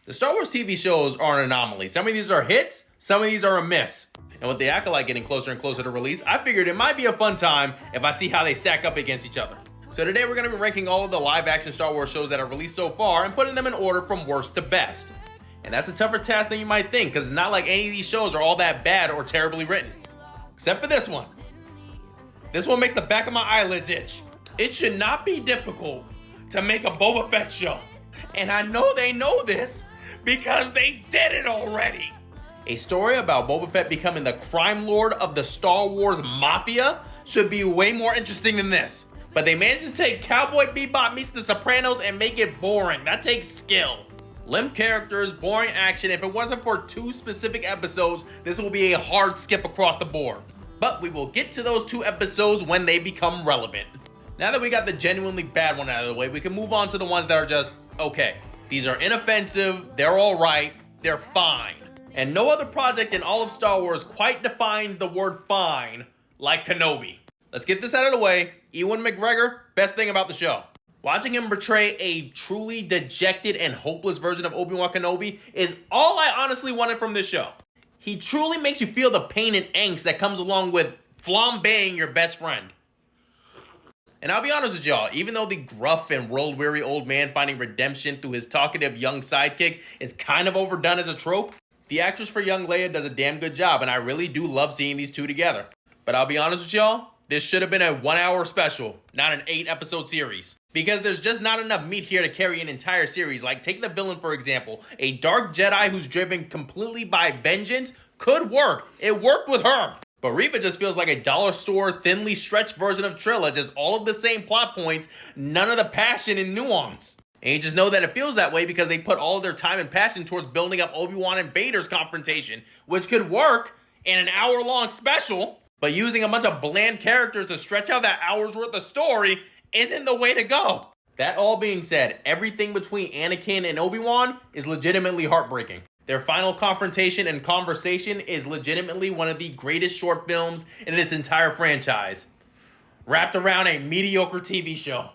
The Star Wars TV shows are an anomaly. Some of these are hits, some of these are a miss. And with the Acolyte getting closer and closer to release, I figured it might be a fun time if I see how they stack up against each other. So today we're going to be ranking all of the live-action Star Wars shows that have released so far and putting them in order from worst to best. And that's a tougher task than you might think, because it's not like any of these shows are all that bad or terribly written. Except for this one. This one makes the back of my eyelids itch. It should not be difficult to make a Boba Fett show. And I know they know this because they did it already. A story about Boba Fett becoming the crime lord of the Star Wars Mafia should be way more interesting than this. But they managed to take Cowboy Bebop meets The Sopranos and make it boring. That takes skill. Limp characters, boring action. If it wasn't for 2 specific episodes, this will be a hard skip across the board. But we will get to those 2 episodes when they become relevant. Now that we got the genuinely bad one out of the way, we can move on to the ones that are just okay. These are inoffensive, they're alright, they're fine. And no other project in all of Star Wars quite defines the word fine like Kenobi. Let's get this out of the way. Ewan McGregor, best thing about the show. Watching him portray a truly dejected and hopeless version of Obi-Wan Kenobi is all I honestly wanted from this show. He truly makes you feel the pain and angst that comes along with flambeing your best friend. And I'll be honest with y'all, even though the gruff and world-weary old man finding redemption through his talkative young sidekick is kind of overdone as a trope, the actress for young Leia does a damn good job, and I really do love seeing these two together. But I'll be honest with y'all, this should have been a 1-hour special, not an 8-episode series. Because there's just not enough meat here to carry an entire series. Like, take the villain for example. A dark Jedi who's driven completely by vengeance could work. It worked with her. But Reva just feels like a dollar store, thinly stretched version of Trilla, just all of the same plot points, none of the passion and nuance. And you just know that it feels that way because they put all of their time and passion towards building up Obi-Wan and Vader's confrontation, which could work in an hour-long special, but using a bunch of bland characters to stretch out that hour's worth of story isn't the way to go. That all being said, everything between Anakin and Obi-Wan is legitimately heartbreaking. Their final confrontation and conversation is legitimately one of the greatest short films in this entire franchise, wrapped around a mediocre TV show.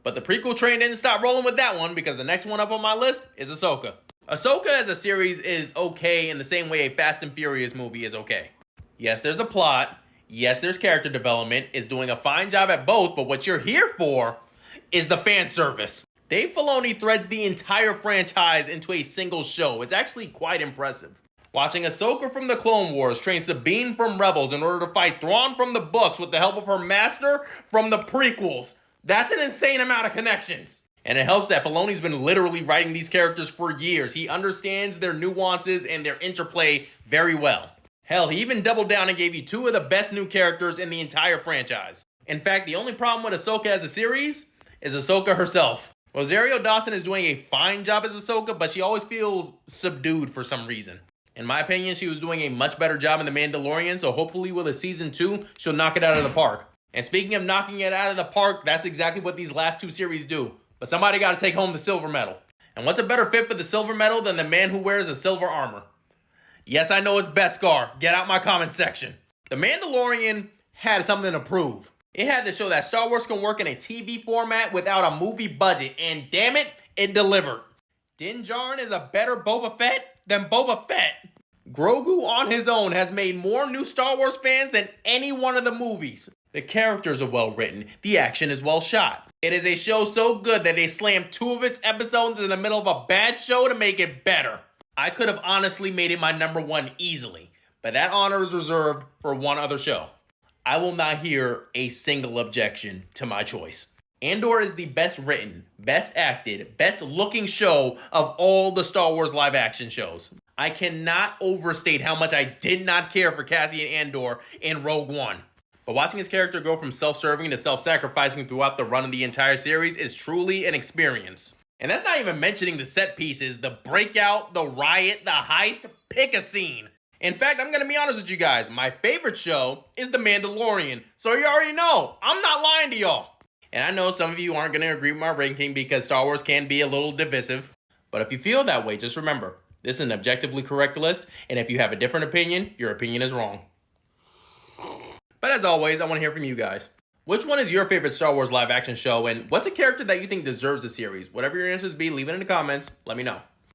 But the prequel train didn't stop rolling with that one, because the next one up on my list is Ahsoka. Ahsoka as a series is okay in the same way a Fast and Furious movie is okay. Yes, there's a plot. Yes, there's character development. It's doing a fine job at both, but what you're here for is the fan service. Dave Filoni threads the entire franchise into a single show. It's actually quite impressive. Watching Ahsoka from the Clone Wars train Sabine from Rebels in order to fight Thrawn from the books with the help of her master from the prequels. That's an insane amount of connections. And it helps that Filoni's been literally writing these characters for years. He understands their nuances and their interplay very well. Hell, he even doubled down and gave you 2 of the best new characters in the entire franchise. In fact, the only problem with Ahsoka as a series is Ahsoka herself. Rosario Dawson is doing a fine job as Ahsoka, but she always feels subdued for some reason. In my opinion, she was doing a much better job in The Mandalorian, so hopefully with a season 2, she'll knock it out of the park. And speaking of knocking it out of the park, that's exactly what these last 2 series do. But somebody got to take home the silver medal. And what's a better fit for the silver medal than the man who wears a silver armor? Yes, I know it's Beskar. Get out my comment section. The Mandalorian had something to prove. It had to show that Star Wars can work in a TV format without a movie budget, and damn it, it delivered. Din Djarin is a better Boba Fett than Boba Fett. Grogu on his own has made more new Star Wars fans than any one of the movies. The characters are well written, the action is well shot. It is a show so good that they slammed 2 of its episodes in the middle of a bad show to make it better. I could have honestly made it my number 1 easily, but that honor is reserved for one other show. I will not hear a single objection to my choice. Andor is the best written, best acted, best looking show of all the Star Wars live action shows. I cannot overstate how much I did not care for Cassian Andor in Rogue One. But watching his character go from self-serving to self-sacrificing throughout the run of the entire series is truly an experience. And that's not even mentioning the set pieces, the breakout, the riot, the heist. Pick a scene. In fact, I'm going to be honest with you guys. My favorite show is The Mandalorian. So you already know, I'm not lying to y'all. And I know some of you aren't going to agree with my ranking because Star Wars can be a little divisive. But if you feel that way, just remember, this is an objectively correct list. And if you have a different opinion, your opinion is wrong. But as always, I want to hear from you guys. Which one is your favorite Star Wars live action show? And what's a character that you think deserves a series? Whatever your answers be, leave it in the comments. Let me know.